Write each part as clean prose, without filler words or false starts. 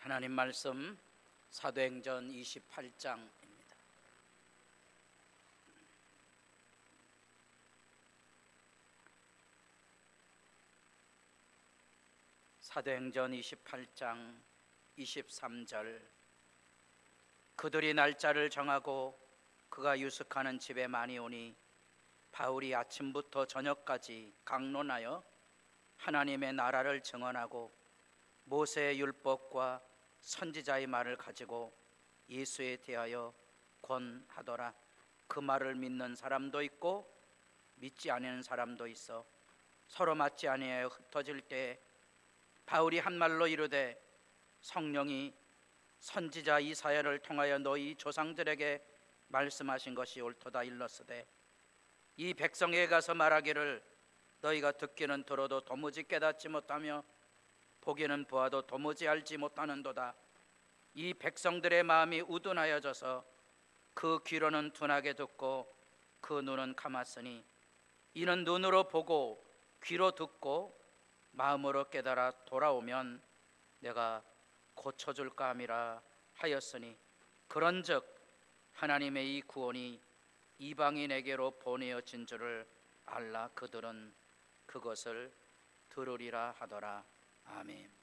하나님 말씀 사도행전 28장입니다. 사도행전 28장 23절. 그들이 날짜를 정하고 그가 유숙하는 집에 많이 오니 바울이 아침부터 저녁까지 강론하여 하나님의 나라를 증언하고 모세의 율법과 선지자의 말을 가지고 예수에 대하여 권하더라. 그 말을 믿는 사람도 있고 믿지 아니하는 사람도 있어 서로 맞지 아니하여 흩어질 때 바울이 한 말로 이르되 성령이 선지자 이사야를 통하여 너희 조상들에게 말씀하신 것이 옳도다 일렀으되 이 백성에게 가서 말하기를 너희가 듣기는 들어도 도무지 깨닫지 못하며 보기는 보아도 도무지 알지 못하는도다. 이 백성들의 마음이 우둔하여져서 그 귀로는 둔하게 듣고 그 눈은 감았으니 이는 눈으로 보고 귀로 듣고 마음으로 깨달아 돌아오면 내가 고쳐줄까 함이라 하였으니 그런즉 하나님의 이 구원이 이방인에게로 보내어진 줄을 알라. 그들은 그것을 들으리라 하더라. 아멘.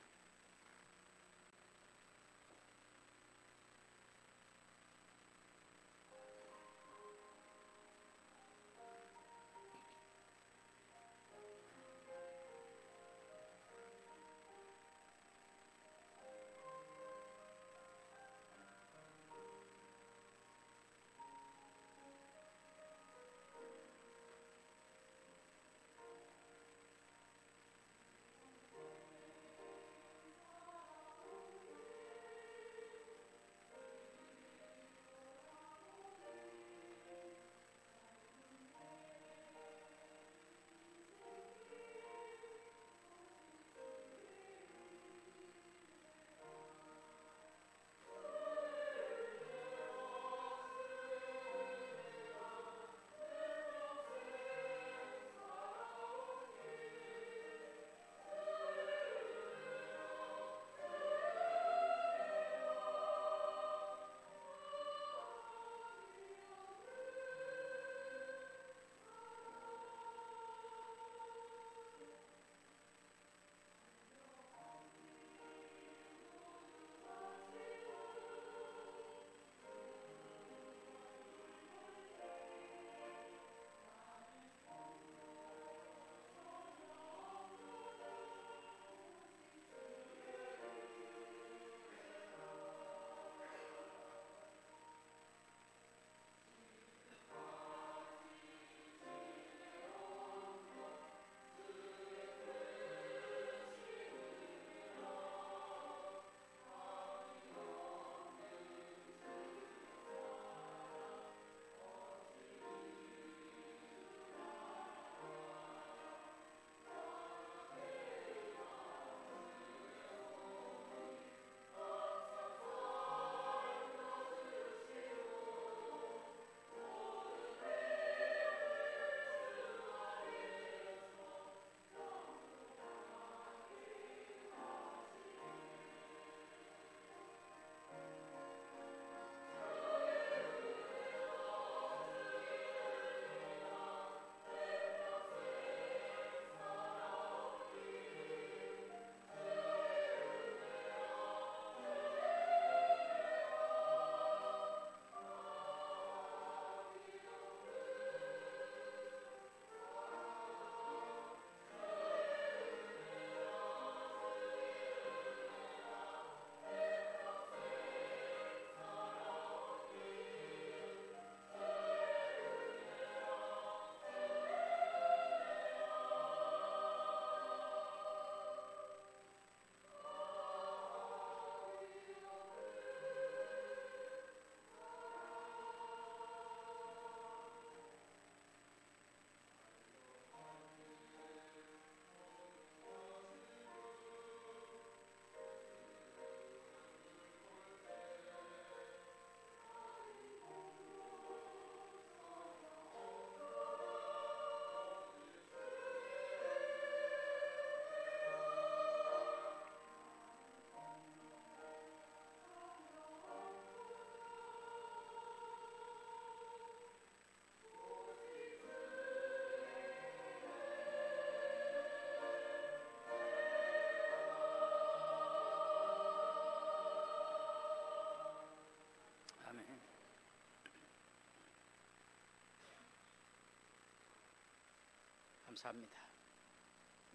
감사합니다.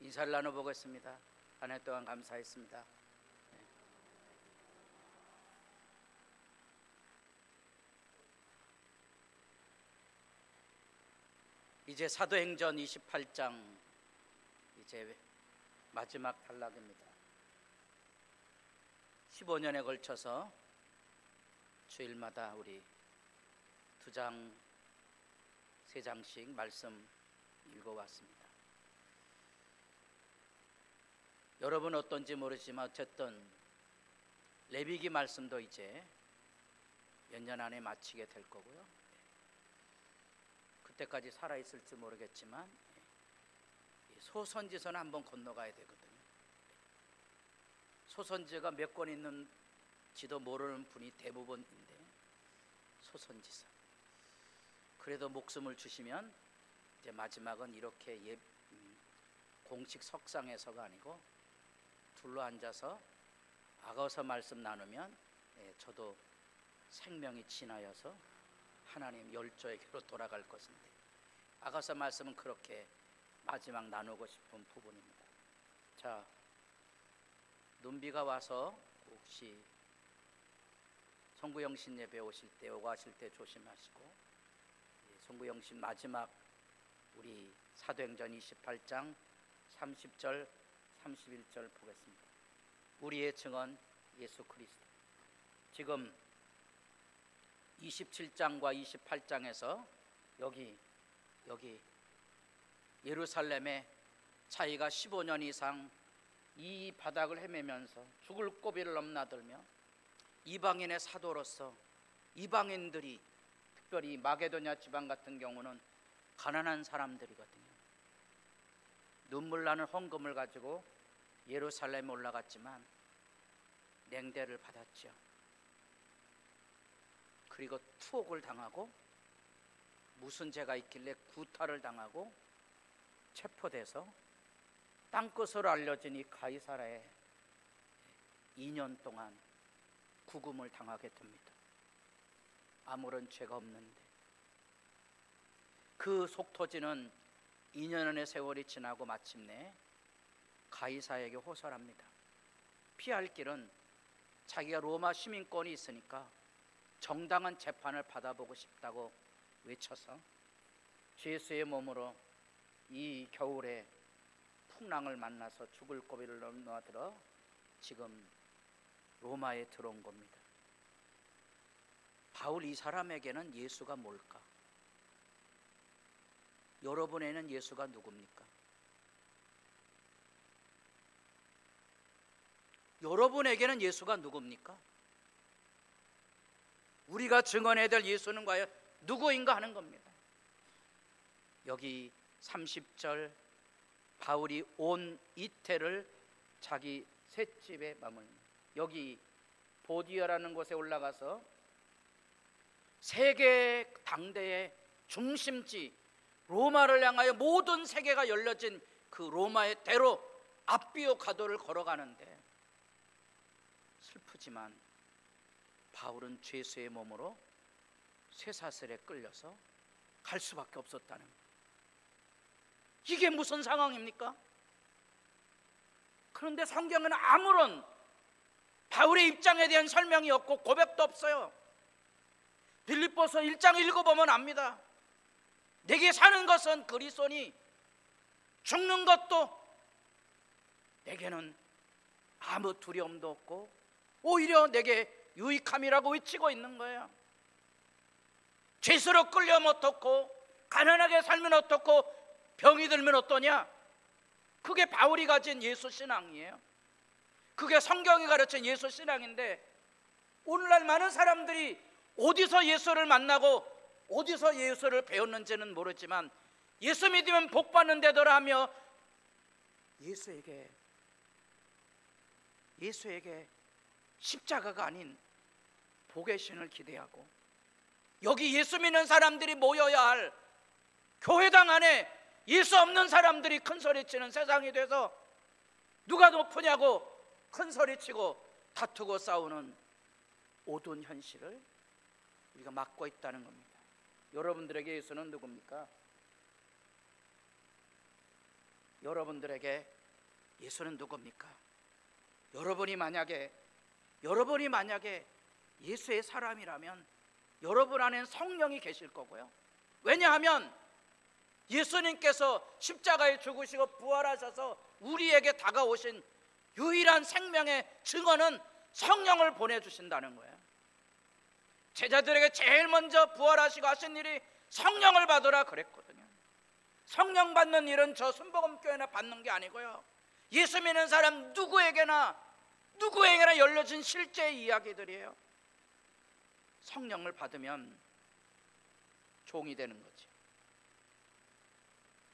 인사를 나눠보겠습니다. 한 해 동안 감사했습니다. 이제 사도행전 28장 이제 마지막 단락입니다. 15년에 걸쳐서 주일마다 우리 2장, 3장씩 말씀 읽어왔습니다. 여러분 어떤지 모르지만 어쨌든 레위기 말씀도 이제 몇 년 안에 마치게 될 거고요. 그때까지 살아있을지 모르겠지만 소선지서는 한번 건너가야 되거든요. 소선지가 몇 권 있는지도 모르는 분이 대부분인데 소선지서. 그래도 목숨을 주시면 이제 마지막은 이렇게 공식 석상에서가 아니고 둘러 앉아서 아가서 말씀 나누면 저도 생명이 지나여서 하나님 열조에게로 돌아갈 것인데 아가서 말씀은 그렇게 마지막 나누고 싶은 부분입니다. 자, 눈비가 와서 혹시 송구영신 예배 오실 때 오고 하실 때 조심하시고, 송구영신 마지막 우리 사도행전 28장 30절 31절 보겠습니다. 우리의 증언 예수 그리스도. 지금 27장과 28장에서 여기 예루살렘에 자기가 15년 이상 이 바닥을 헤매면서 죽을 고비를 넘나들며 이방인의 사도로서 이방인들이, 특별히 마게도냐 지방 같은 경우는 가난한 사람들이거든요. 눈물 나는 헌금을 가지고 예루살렘에 올라갔지만 냉대를 받았죠. 그리고 투옥을 당하고 무슨 죄가 있길래 구타를 당하고 체포돼서 땅끝으로 알려진 이 가이사라에 2년 동안 구금을 당하게 됩니다. 아무런 죄가 없는데 그 속터지는 2년의 세월이 지나고 마침내 가이사에게 호설합니다. 피할 길은 자기가 로마 시민권이 있으니까 정당한 재판을 받아보고 싶다고 외쳐서 예수의 몸으로 이 겨울에 풍랑을 만나서 죽을 고비를 넘나들어 지금 로마에 들어온 겁니다. 바울 이 사람에게는 예수가 뭘까? 여러분에는 예수가 누굽니까? 여러분에게는 예수가 누굽니까? 우리가 증언해야 될 예수는 과연 누구인가 하는 겁니다. 여기 30절 바울이 온 이태를 자기 셋집에 머물며 여기 보디아라는 곳에 올라가서 세계 당대의 중심지 로마를 향하여 모든 세계가 열려진 그 로마의 대로 앞비오 가도를 걸어가는데 슬프지만 바울은 죄수의 몸으로 쇠사슬에 끌려서 갈 수밖에 없었다는 거예요. 이게 무슨 상황입니까? 그런데 성경은 아무런 바울의 입장에 대한 설명이 없고 고백도 없어요. 빌립보서 1장 읽어보면 압니다. 내게 사는 것은 그리스도니 죽는 것도 내게는 아무 두려움도 없고 오히려 내게 유익함이라고 외치고 있는 거예요. 죄수로 끌려면 어떻고 가난하게 살면 어떻고 병이 들면 어떠냐? 그게 바울이 가진 예수 신앙이에요. 그게 성경이 가르친 예수 신앙인데 오늘날 많은 사람들이 어디서 예수를 만나고 어디서 예수를 배웠는지는 모르지만 예수 믿으면 복 받는 데더라 하며 예수에게 십자가가 아닌 복의 신을 기대하고 여기 예수 믿는 사람들이 모여야 할 교회당 안에 예수 없는 사람들이 큰 소리치는 세상이 돼서 누가 높으냐고 큰 소리치고 다투고 싸우는 어두운 현실을 우리가 맞고 있다는 겁니다. 여러분들에게 예수는 누굽니까? 여러분들에게 예수는 누굽니까? 여러분이 만약에 예수의 사람이라면 여러분 안에는 성령이 계실 거고요. 왜냐하면 예수님께서 십자가에 죽으시고 부활하셔서 우리에게 다가오신 유일한 생명의 증언은 성령을 보내주신다는 거예요. 제자들에게 제일 먼저 부활하시고 하신 일이 성령을 받으라 그랬거든요. 성령 받는 일은 저 순복음교회나 받는 게 아니고요, 예수 믿는 사람 누구에게나 열려진 실제 이야기들이에요. 성령을 받으면 종이 되는 거지.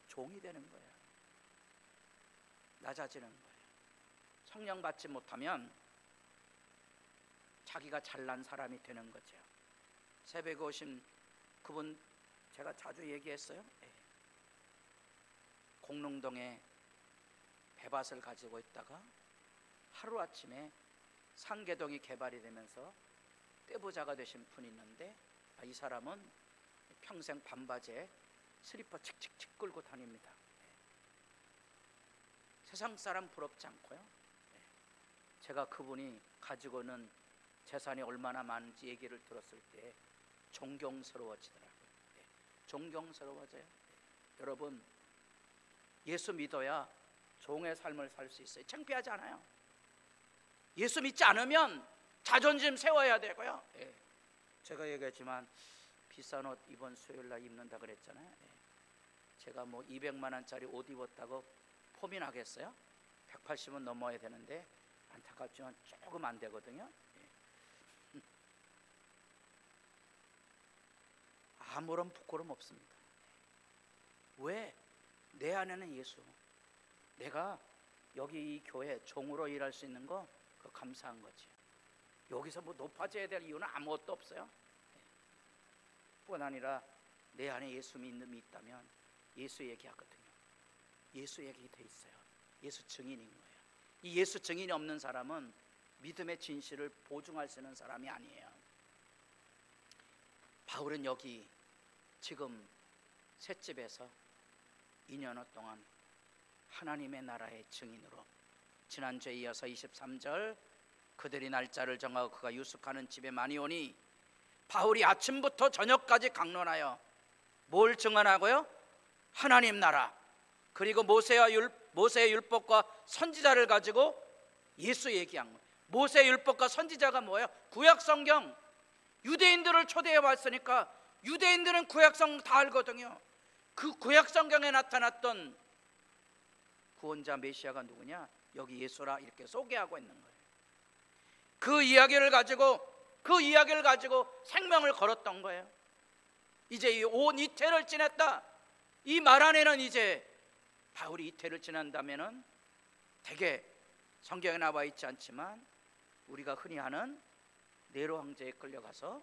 종이 되는 거예요. 낮아지는 거예요. 성령 받지 못하면 자기가 잘난 사람이 되는 거죠. 새벽에 오신 그분 제가 자주 얘기했어요. 공릉동에 배밭을 가지고 있다가 하루아침에 상계동이 개발이 되면서 떼부자가 되신 분이 있는데, 이 사람은 평생 반바지에 슬리퍼 칙칙칙 끌고 다닙니다. 세상 사람 부럽지 않고요. 제가 그분이 가지고는 재산이 얼마나 많은지 얘기를 들었을 때 존경스러워지더라고요. 존경스러워져요. 여러분, 예수 믿어야 종의 삶을 살 수 있어요. 창피하지 않아요. 예수 믿지 않으면 자존심 세워야 되고요. 제가 얘기했지만 비싼 옷 이번 수요일날 입는다 그랬잖아요. 제가 뭐 200만 원짜리 옷 입었다고 포민하겠어요? 180은 넘어야 되는데 안타깝지만 조금 안 되거든요. 아무런 부끄럼 없습니다. 왜? 내 안에는 예수. 내가 여기 이 교회 종으로 일할 수 있는 거 그거 감사한 거지. 여기서 뭐 높아져야 될 이유는 아무것도 없어요. 뿐 아니라 내 안에 예수 믿음이 있다면 예수 얘기하거든요. 예수 얘기 돼 있어요. 예수 증인인 거예요. 이 예수 증인이 없는 사람은 믿음의 진실을 보증할 수 있는 사람이 아니에요. 바울은 여기 지금 셋집에서 2년여 동안 하나님의 나라의 증인으로, 지난주에 이어서 23절 그들이 날짜를 정하고 그가 유숙하는 집에 많이 오니 바울이 아침부터 저녁까지 강론하여 뭘 증언하고요? 하나님 나라, 그리고 모세의 율법과 선지자를 가지고 예수 얘기한 거예요. 모세의 율법과 선지자가 뭐예요? 구약성경. 유대인들을 초대해 왔으니까 유대인들은 구약성경 다 알거든요. 그 구약성경에 나타났던 구원자 메시아가 누구냐? 여기 예수라 이렇게 소개하고 있는 거예요. 그 이야기를 가지고 생명을 걸었던 거예요. 이제 온 이태를 지냈다. 이 말 안에는 이제 바울이 이태를 지난다면은 되게 성경에 나와 있지 않지만 우리가 흔히 하는 네로 황제에 끌려가서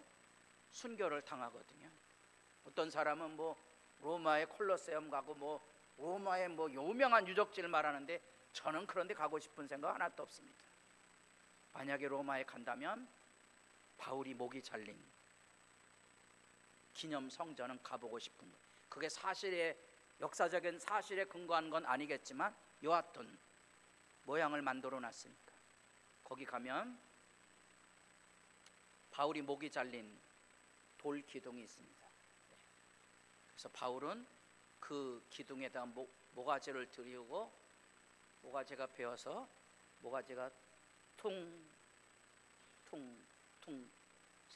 순교를 당하거든요. 어떤 사람은 뭐 로마의 콜로세움 가고 뭐 로마의 뭐 유명한 유적지를 말하는데 저는 그런 데 가고 싶은 생각 하나도 없습니다. 만약에 로마에 간다면 바울이 목이 잘린 기념 성전은 가보고 싶은 거예요. 그게 사실의 역사적인 사실에 근거한 건 아니겠지만 여하튼 모양을 만들어 놨으니까 거기 가면 바울이 목이 잘린 돌 기둥이 있습니다. 그래서 바울은 그 기둥에다가 모가지를 들이우고 모가지가 베어서 모가지가 퉁퉁퉁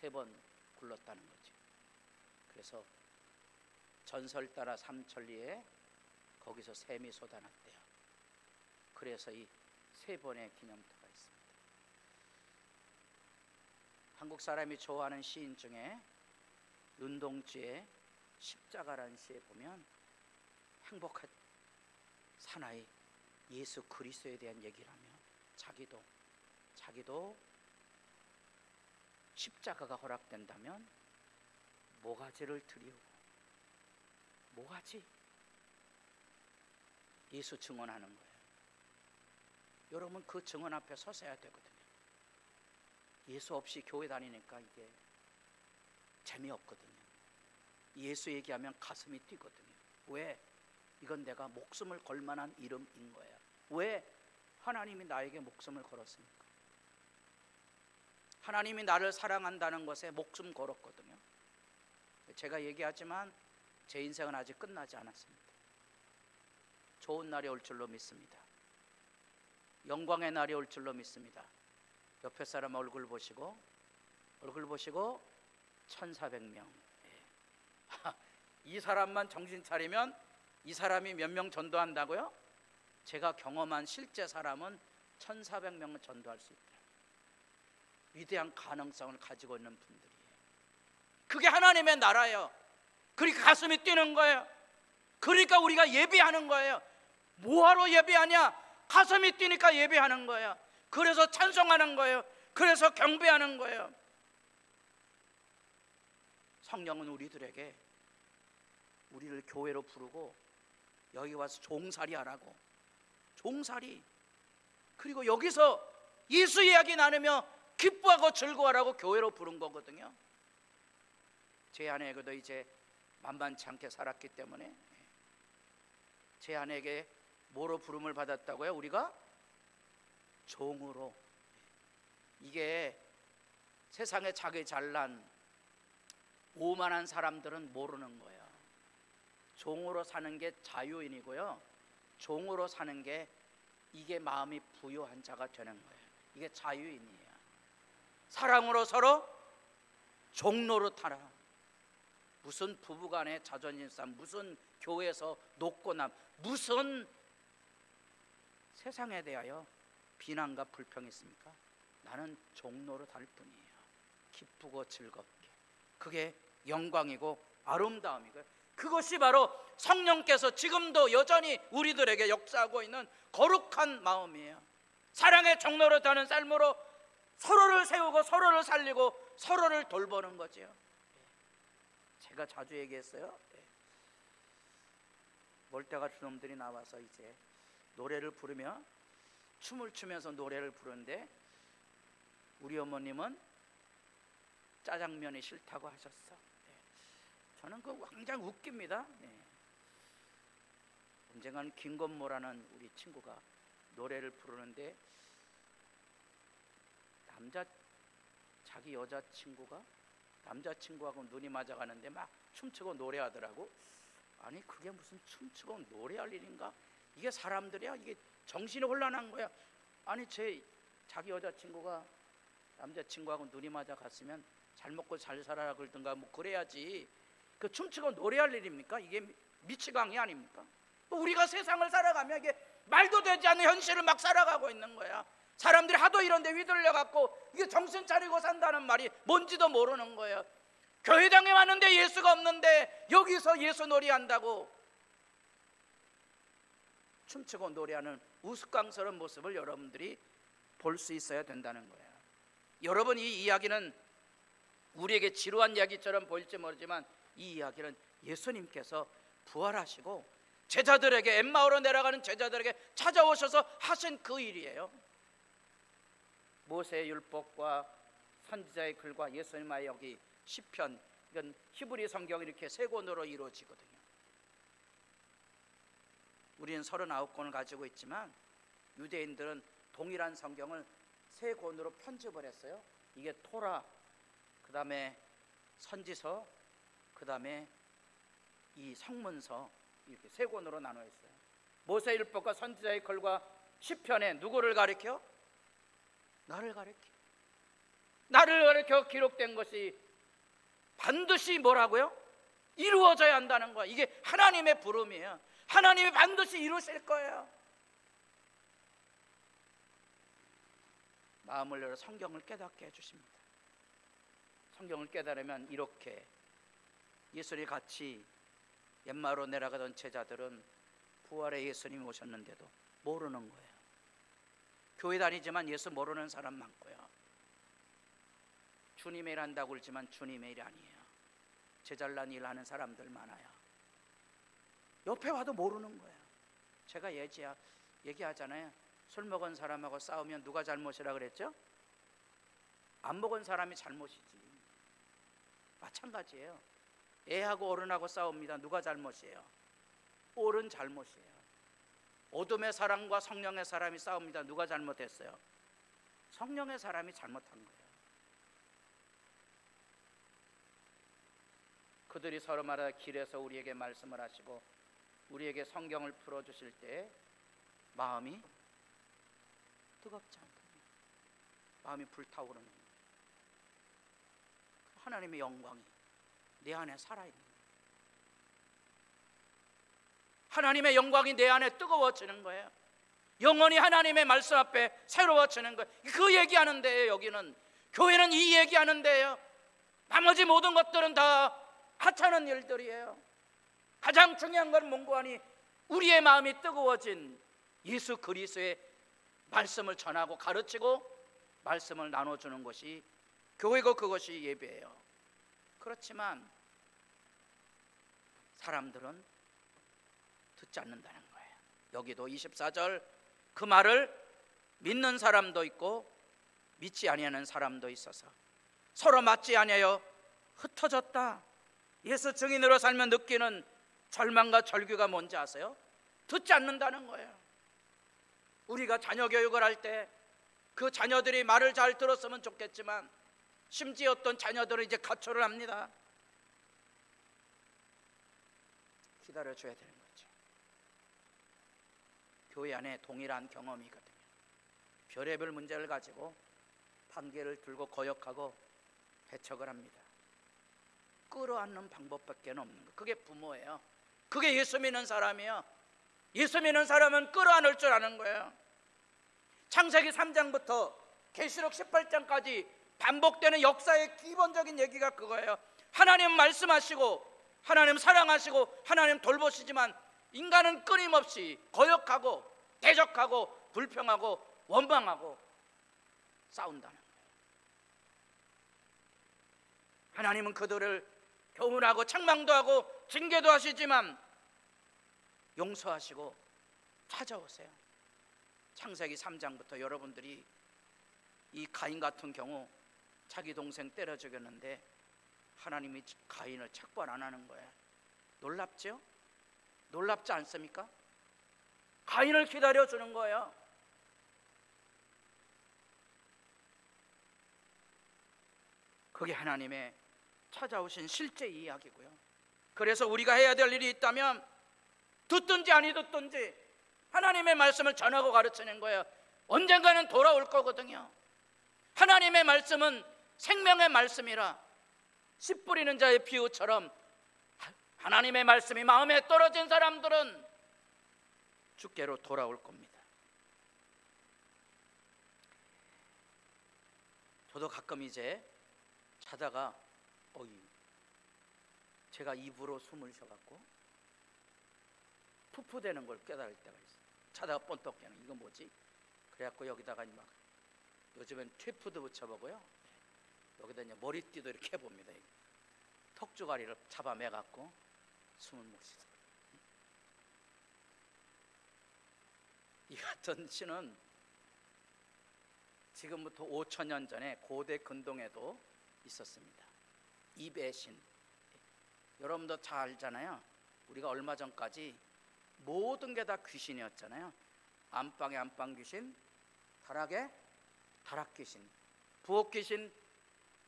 3번 굴렀다는 거죠. 그래서 전설 따라 삼천리에 거기서 샘이 솟아났대요. 그래서 이 3번의 기념터가 있습니다. 한국 사람이 좋아하는 시인 중에 윤동주의 십자가라는 시에 보면 행복한 사나이 예수 그리스도에 대한 얘기를 하며 자기도 십자가가 허락된다면 모가지를 들이우고 모가지 예수 증언하는 거예요. 여러분 그 증언 앞에 서서야 되거든요. 예수 없이 교회 다니니까 이게 재미없거든요. 예수 얘기하면 가슴이 뛰거든요. 왜? 이건 내가 목숨을 걸 만한 이름인 거예요. 왜? 하나님이 나에게 목숨을 걸었으니까. 하나님이 나를 사랑한다는 것에 목숨 걸었거든요. 제가 얘기하지만 제 인생은 아직 끝나지 않았습니다. 좋은 날이 올 줄로 믿습니다. 영광의 날이 올 줄로 믿습니다. 옆에 사람 얼굴 보시고 1400명. 이 사람만 정신 차리면 이 사람이 몇 명 전도한다고요? 제가 경험한 실제 사람은 1400명을 전도할 수 있다. 위대한 가능성을 가지고 있는 분들이에요. 그게 하나님의 나라예요. 그러니까 가슴이 뛰는 거예요. 그러니까 우리가 예배하는 거예요. 뭐하러 예배하냐? 가슴이 뛰니까 예배하는 거예요. 그래서 찬송하는 거예요. 그래서 경배하는 거예요. 성령은 우리들에게 우리를 교회로 부르고 여기 와서 종살이 하라고, 종살이, 그리고 여기서 예수 이야기 나누며 기뻐하고 즐거워하라고 교회로 부른 거거든요. 제 아내에게도 이제 만만치 않게 살았기 때문에 제 아내에게 뭐로 부름을 받았다고요? 우리가 종으로. 이게 세상에 자기 잘난 오만한 사람들은 모르는 거예요. 종으로 사는 게 자유인이고요, 종으로 사는 게 이게 마음이 부유한 자가 되는 거예요. 이게 자유인이에요. 사랑으로 서로 종로로 타라. 무슨 부부간의 자존심 싸움, 무슨 교회에서 높고 남, 무슨 세상에 대하여 비난과 불평이 있습니까? 나는 종로로 달 뿐이에요. 기쁘고 즐겁게. 그게 영광이고 아름다움이고요. 그것이 바로 성령께서 지금도 여전히 우리들에게 역사하고 있는 거룩한 마음이에요. 사랑의 종로로 타는 삶으로 서로를 세우고 서로를 살리고 서로를 돌보는 거죠. 제가 자주 얘기했어요. 몰대가 주놈들이 나와서 이제 노래를 부르며 춤을 추면서 노래를 부르는데 우리 어머님은 짜장면이 싫다고 하셨어. 저는 그 굉장히 웃깁니다. 언젠가는 김건모라는 우리 친구가 노래를 부르는데 자기 여자친구가 남자친구하고 눈이 맞아가는데 막 춤추고 노래하더라고. 아니 그게 무슨 춤추고 노래할 일인가? 이게 사람들이야? 이게 정신이 혼란한 거야. 아니 자기 여자친구가 남자친구하고 눈이 맞아갔으면 잘 먹고 잘 살아라 그러든가 뭐 그래야지. 그 춤추고 노래할 일입니까? 이게 미치광이 아닙니까? 우리가 세상을 살아가면 이게 말도 되지 않는 현실을 막 살아가고 있는 거야. 사람들이 하도 이런 데 휘둘려 갖고 이게 정신 차리고 산다는 말이 뭔지도 모르는 거예요. 교회당에 왔는데 예수가 없는데 여기서 예수 놀이한다고 춤추고 노래하는 우스꽝스러운 모습을 여러분들이 볼 수 있어야 된다는 거예요. 여러분, 이 이야기는 우리에게 지루한 이야기처럼 보일지 모르지만 이 이야기는 예수님께서 부활하시고 제자들에게, 엠마오로 내려가는 제자들에게 찾아오셔서 하신 그 일이에요. 모세의 율법과 선지자의 글과 예수님의 여기 시편, 이건 히브리 성경이 이렇게 세 권으로 이루어지거든요. 우리는 39권을 가지고 있지만 유대인들은 동일한 성경을 세 권으로 편집을 했어요. 이게 토라, 그 다음에 선지서, 그 다음에 이 성문서, 이렇게 세 권으로 나눠 있어요. 모세의 율법과 선지자의 글과 시편에 누구를 가리켜? 나를 가리켜 기록된 것이 반드시 뭐라고요? 이루어져야 한다는 거야. 이게 하나님의 부름이에요. 하나님이 반드시 이루실 거예요. 마음을 열어 성경을 깨닫게 해주십니다. 성경을 깨달으면 이렇게 예수님 같이 옛마을로 내려가던 제자들은 부활의 예수님이 오셨는데도 모르는 거예요. 교회 다니지만 예수 모르는 사람 많고요. 주님의 일 한다고 그러지만 주님의 일이 아니에요. 제잘난 일 하는 사람들 많아요. 옆에 와도 모르는 거예요. 제가 얘기하잖아요. 술 먹은 사람하고 싸우면 누가 잘못이라 그랬죠? 안 먹은 사람이 잘못이지. 마찬가지예요. 애하고 어른하고 싸웁니다. 누가 잘못이에요? 옳은 잘못이에요. 어둠의 사람과 성령의 사람이 싸웁니다. 누가 잘못했어요? 성령의 사람이 잘못한 거예요. 그들이 서로 말하다 길에서 우리에게 말씀을 하시고 우리에게 성경을 풀어주실 때 마음이 뜨겁지 않거든요. 마음이 불타오르는 거예요. 하나님의 영광이 내 안에 살아있는 거예요. 하나님의 영광이 내 안에 뜨거워지는 거예요. 영원히 하나님의 말씀 앞에 새로워지는 거예요. 그 얘기하는 데예요. 여기는 교회는 이 얘기하는 데예요. 나머지 모든 것들은 다 하찮은 일들이에요. 가장 중요한 건 뭔고 하니 우리의 마음이 뜨거워진 예수 그리스도의 말씀을 전하고 가르치고 말씀을 나눠주는 것이 교회고 그것이 예배예요. 그렇지만 사람들은 듣지 않는다는 거예요. 여기도 24절 그 말을 믿는 사람도 있고 믿지 아니하는 사람도 있어서 서로 맞지 아니하여 흩어졌다. 예수 증인으로 살면 느끼는 절망과 절규가 뭔지 아세요? 듣지 않는다는 거예요. 우리가 자녀 교육을 할 때 그 자녀들이 말을 잘 들었으면 좋겠지만 심지어 어떤 자녀들은 이제 가초를 합니다. 기다려줘야 되는 거죠. 교회 안에 동일한 경험이거든요. 별의별 문제를 가지고 판결을 들고 거역하고 배척을 합니다. 끌어안는 방법밖에 없는 거예요. 그게 부모예요. 그게 예수 믿는 사람이에요. 예수 믿는 사람은 끌어안을 줄 아는 거예요. 창세기 3장부터 계시록 18장까지 반복되는 역사의 기본적인 얘기가 그거예요. 하나님 말씀하시고 하나님 사랑하시고 하나님 돌보시지만 인간은 끊임없이 거역하고 대적하고 불평하고 원망하고 싸운다는 거예요. 하나님은 그들을 교훈하고 책망도 하고 징계도 하시지만 용서하시고 찾아오세요. 창세기 3장부터 여러분들이 이 가인 같은 경우 자기 동생 때려 죽였는데 하나님이 가인을 책벌 안 하는 거예요. 놀랍죠? 놀랍지 않습니까? 가인을 기다려주는 거예요. 그게 하나님의 찾아오신 실제 이야기고요. 그래서 우리가 해야 될 일이 있다면 듣든지 아니 듣든지 하나님의 말씀을 전하고 가르치는 거예요. 언젠가는 돌아올 거거든요. 하나님의 말씀은 생명의 말씀이라 씨 뿌리는 자의 비유처럼 하나님의 말씀이 마음에 떨어진 사람들은 주께로 돌아올 겁니다. 저도 가끔 이제 자다가 제가 입으로 숨을 쉬어갖고 푸푸대는 걸 깨달을 때가 있어요. 자다가 번떡 깨는 이거 뭐지? 그래갖고 여기다가 막 요즘엔 퇴푸도 붙여보고요. 여기다 이제 머리띠도 이렇게 해봅니다. 턱주가리를 잡아매갖고 숨을 못 쉬어요. 이 같은 신은 지금부터 5,000년 전에 고대 근동에도 있었습니다. 입의 신. 여러분도 잘 알잖아요. 우리가 얼마 전까지 모든 게 다 귀신이었잖아요. 안방에 안방 귀신, 다락에 다락 귀신, 부엌 귀신,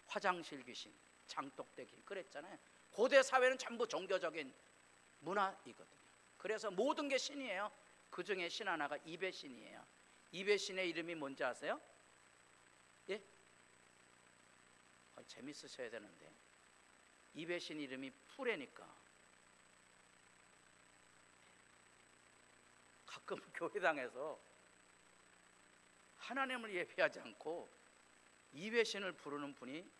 화장실 귀신, 장독대 귀신 그랬잖아요. 고대 사회는 전부 종교적인 문화이거든요. 그래서 모든 게 신이에요. 그 중에 신 하나가 입의 신이에요. 입의 신의 이름이 뭔지 아세요? 예? 재밌으셔야 되는데 입의 신 이름이 푸레니까 가끔 교회당에서 하나님을 예배하지 않고 입의 신을 부르는 분이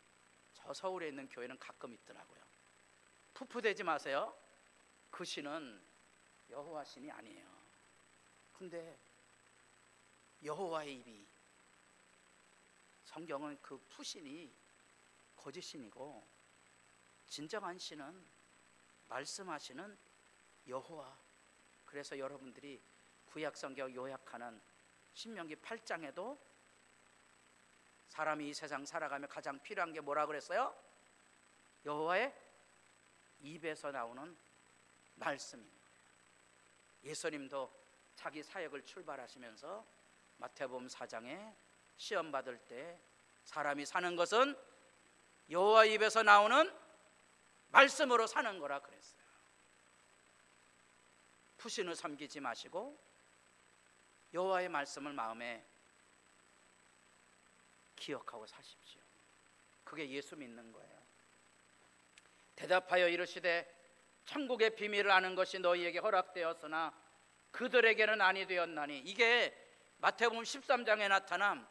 저 서울에 있는 교회는 가끔 있더라고요. 푸푸대지 마세요. 그 신은 여호와 신이 아니에요. 근데 여호와의 입이, 성경은 그 푸신이 거짓신이고 진정한 신은 말씀하시는 여호와. 그래서 여러분들이 구약성경 요약하는 신명기 8장에도 사람이 이 세상 살아가며 가장 필요한 게 뭐라 그랬어요? 여호와의 입에서 나오는 말씀입니다. 예수님도 자기 사역을 출발하시면서 마태복음 4장에 시험 받을 때 사람이 사는 것은 여호와 입에서 나오는 말씀으로 사는 거라 그랬어요. 푸신을 섬기지 마시고 여호와의 말씀을 마음에 기억하고 사십시오. 그게 예수 믿는 거예요. 대답하여 이르시되 천국의 비밀을 아는 것이 너희에게 허락되었으나 그들에게는 아니 되었나니. 이게 마태복음 13장에 나타난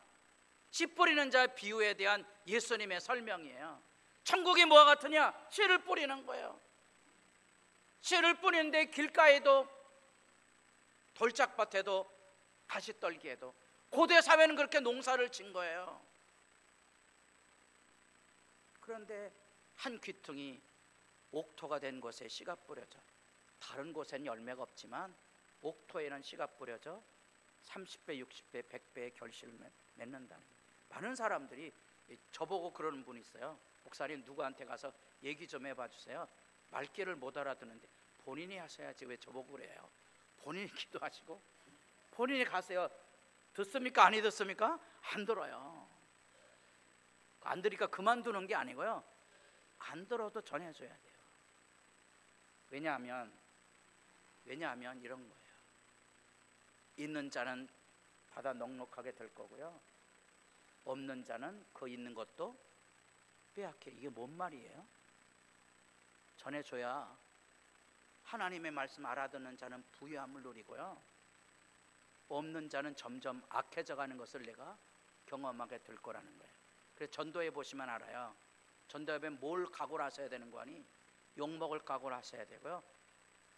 씨 뿌리는 자 비유에 대한 예수님의 설명이에요. 천국이 뭐와 같으냐? 씨를 뿌리는 거예요. 씨를 뿌리는데 길가에도 돌짝밭에도 가시떨기에도 고대 사회는 그렇게 농사를 진 거예요. 그런데 한 귀퉁이 옥토가 된 곳에 씨가 뿌려져, 다른 곳에는 열매가 없지만 옥토에는 씨가 뿌려져 30배, 60배, 100배의 결실을 맺는다. 많은 사람들이 저보고 그러는 분이 있어요. 목사님, 누구한테 가서 얘기 좀 해봐 주세요. 말귀를 못 알아듣는데. 본인이 하셔야지 왜 저보고 그래요? 본인이 기도하시고 본인이 가세요. 듣습니까? 안 듣습니까? 안 들어요. 안 들으니까 그만두는 게 아니고요, 안 들어도 전해줘야 돼요. 왜냐하면 이런 거예요. 있는 자는 받아 넉넉하게 될 거고요, 없는 자는 그 있는 것도 빼앗게. 이게 뭔 말이에요? 전해줘야 하나님의 말씀 알아듣는 자는 부유함을 누리고요, 없는 자는 점점 악해져 가는 것을 내가 경험하게 될 거라는 거예요. 그래서 전도해 보시면 알아요. 전도하면 뭘 각오를 하셔야 되는 거 아니? 욕먹을 각오를 하셔야 되고요.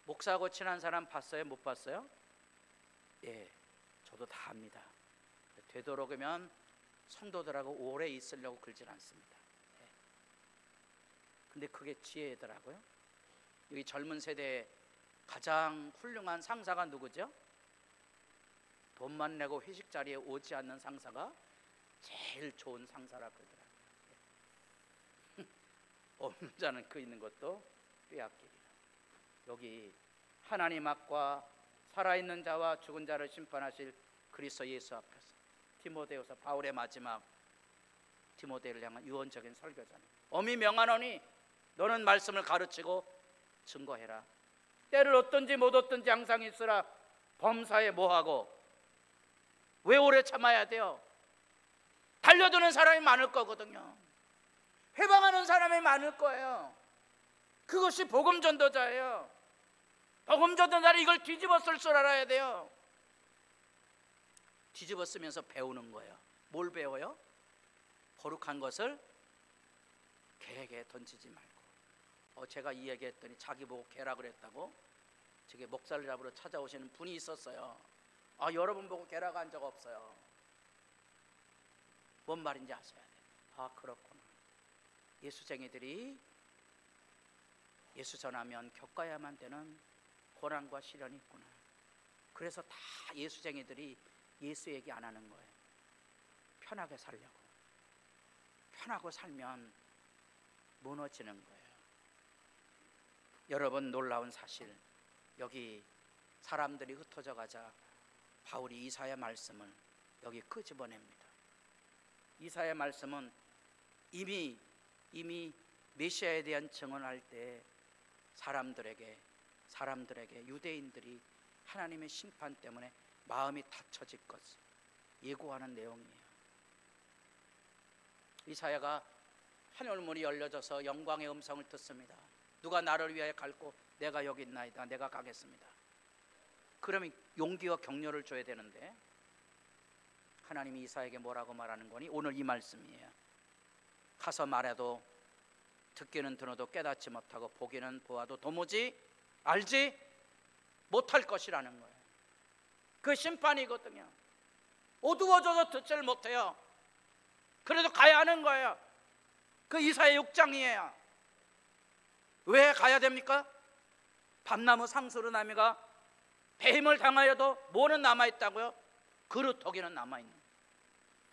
목사하고 친한 사람 봤어요? 못 봤어요? 예, 저도 다 합니다. 되도록이면 성도들하고 오래 있으려고 그러진 않습니다. 예. 근데 그게 지혜더라고요. 여기 젊은 세대의 가장 훌륭한 상사가 누구죠? 돈만 내고 회식 자리에 오지 않는 상사가 제일 좋은 상사라 그러더라고요. 없는 자는 그 있는 것도 빼앗기리라. 여기 하나님 앞과 살아있는 자와 죽은 자를 심판하실 그리스도 예수 앞에서 디모데후서 바울의 마지막 디모데를 향한 유언적인 설교잖아요. 엄히 명하노니 너는 말씀을 가르치고 증거해라. 때를 얻든지 못 얻든지 항상 있으라. 범사에 뭐하고 왜 오래 참아야 돼요? 달려드는 사람이 많을 거거든요. 회방하는 사람이 많을 거예요. 그것이 복음 전도자예요. 복음 전도자는 이걸 뒤집어 쓸 줄 알아야 돼요. 뒤집어 쓰면서 배우는 거예요. 뭘 배워요? 거룩한 것을 개에게 던지지 말고. 제가 이 얘기했더니 자기 보고 개라 그랬다고 저게 목사를 잡으러 찾아오시는 분이 있었어요. 여러분 보고 개라고 한 적 없어요. 뭔 말인지 아셔야 돼요. 그렇구나. 예수쟁이들이 예수 전하면 겪어야만 되는 고난과 시련이 있구나. 그래서 다 예수쟁이들이 예수 얘기 안 하는 거예요. 편하게 살려고. 편하고 살면 무너지는 거예요. 여러분, 놀라운 사실, 여기 사람들이 흩어져 가자 바울이 이사야 말씀을 여기 끄집어냅니다. 이사야 말씀은 이미 메시아에 대한 증언할 때 사람들에게 유대인들이 하나님의 심판 때문에 마음이 닫혀질 것을 예고하는 내용이에요. 이사야가 하늘문이 열려져서 영광의 음성을 듣습니다. 누가 나를 위하여 갈고 내가 여기 있나이다. 내가 가겠습니다. 그러면 용기와 격려를 줘야 되는데 하나님이 이사야에게 뭐라고 말하는 거니? 오늘 이 말씀이에요. 가서 말해도 듣기는 들어도 깨닫지 못하고 보기는 보아도 도무지 알지 못할 것이라는 거예요. 그 심판이거든요. 어두워져서 듣지를 못해요. 그래도 가야 하는 거예요. 그 이사야 6장이에요. 왜 가야 됩니까? 밤나무 상수르나미가 배임을 당하여도 뭐는 남아있다고요? 그루터기는 남아있는 거예요.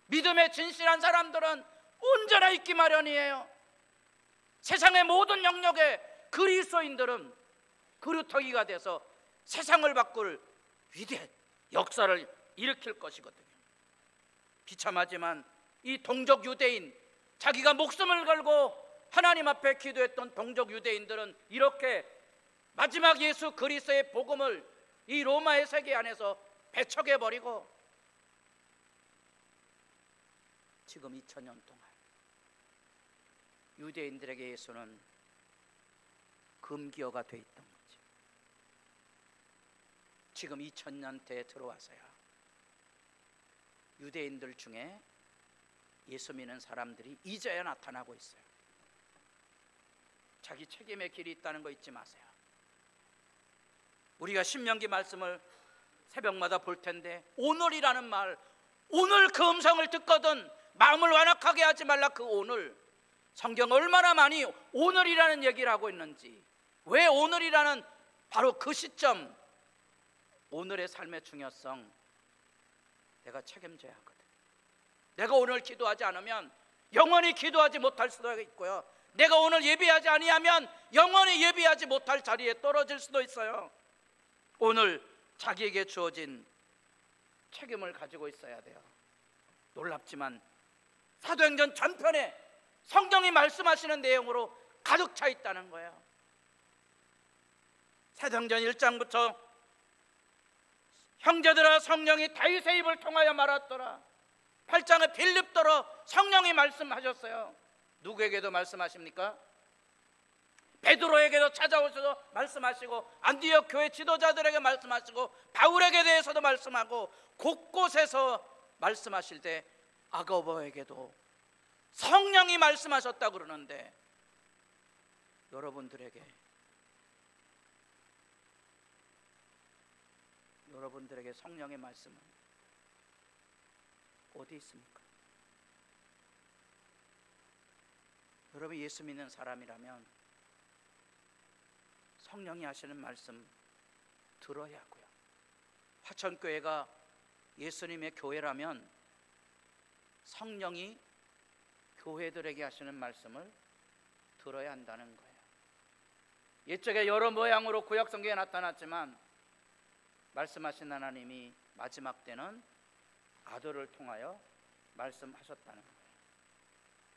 믿음의 진실한 사람들은 언제나 있기 마련이에요. 세상의 모든 영역에 그리스도인들은 그루터기가 돼서 세상을 바꿀 위대한 역사를 일으킬 것이거든요. 비참하지만 이 동족 유대인, 자기가 목숨을 걸고 하나님 앞에 기도했던 동족 유대인들은 이렇게 마지막 예수 그리스도의 복음을 이 로마의 세계 안에서 배척해버리고 지금 2000년 동안 유대인들에게 예수는 금기어가 돼 있던 거죠. 지금 2000년대에 들어와서야 유대인들 중에 예수 믿는 사람들이 이제야 나타나고 있어요. 자기 책임의 길이 있다는 거 잊지 마세요. 우리가 신명기 말씀을 새벽마다 볼 텐데 오늘이라는 말, 오늘 그 음성을 듣거든 마음을 완악하게 하지 말라. 그 오늘, 성경 얼마나 많이 오늘이라는 얘기를 하고 있는지, 왜 오늘이라는 바로 그 시점, 오늘의 삶의 중요성 내가 책임져야 하거든. 내가 오늘 기도하지 않으면 영원히 기도하지 못할 수도 있고요, 내가 오늘 예배하지 아니하면 영원히 예배하지 못할 자리에 떨어질 수도 있어요. 오늘 자기에게 주어진 책임을 가지고 있어야 돼요. 놀랍지만 사도행전 전편에 성경이 말씀하시는 내용으로 가득 차 있다는 거예요. 사도행전 1장부터 형제들아 성령이 다윗의 입을 통하여 말했더라. 8장에 빌립더러 성령이 말씀하셨어요. 누구에게도 말씀하십니까? 베드로에게도 찾아오셔서 말씀하시고, 안디옥 교회 지도자들에게 말씀하시고, 바울에게 대해서도 말씀하고, 곳곳에서 말씀하실 때 아고보에게도 성령이 말씀하셨다고 그러는데, 여러분들에게 성령의 말씀은 어디 있습니까? 여러분 예수 믿는 사람이라면 성령이 하시는 말씀 들어야 하고요. 화천교회가 예수님의 교회라면 성령이 교회들에게 하시는 말씀을 들어야 한다는 거예요. 옛적에 여러 모양으로 구약 성경에 나타났지만 말씀하신 하나님이 마지막 때는 아들을 통하여 말씀하셨다는 거예요.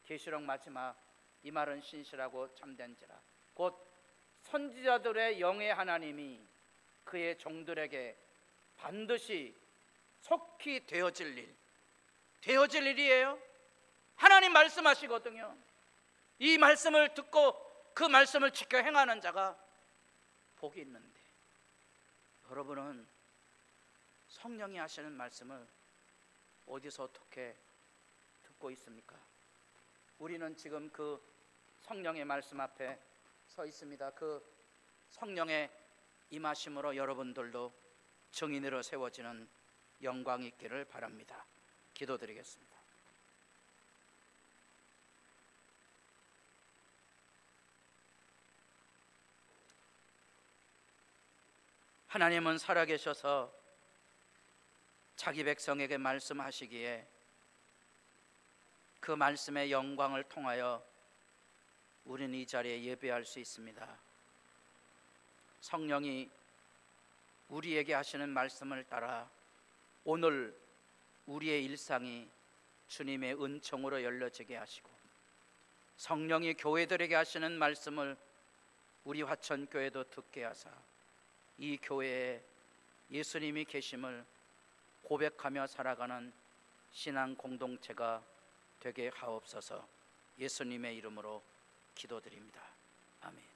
계시록 마지막 이 말은 신실하고 참된지라 곧 선지자들의 영의 하나님이 그의 종들에게 반드시 속히 되어질 일이에요. 하나님 말씀하시거든요. 이 말씀을 듣고 그 말씀을 지켜 행하는 자가 복이 있는데, 여러분은 성령이 하시는 말씀을 어디서 어떻게 듣고 있습니까? 우리는 지금 그 성령의 말씀 앞에 서 있습니다. 그 성령의 임하심으로 여러분들도 증인으로 세워지는 영광이 있기를 바랍니다. 기도드리겠습니다. 하나님은 살아계셔서 자기 백성에게 말씀하시기에 그 말씀의 영광을 통하여 우리는 이 자리에 예배할 수 있습니다. 성령이 우리에게 하시는 말씀을 따라 오늘 우리의 일상이 주님의 은총으로 열려지게 하시고, 성령이 교회들에게 하시는 말씀을 우리 화천교회도 듣게 하사 이 교회에 예수님이 계심을 고백하며 살아가는 신앙 공동체가 되게 하옵소서. 예수님의 이름으로 기도드립니다. 아멘.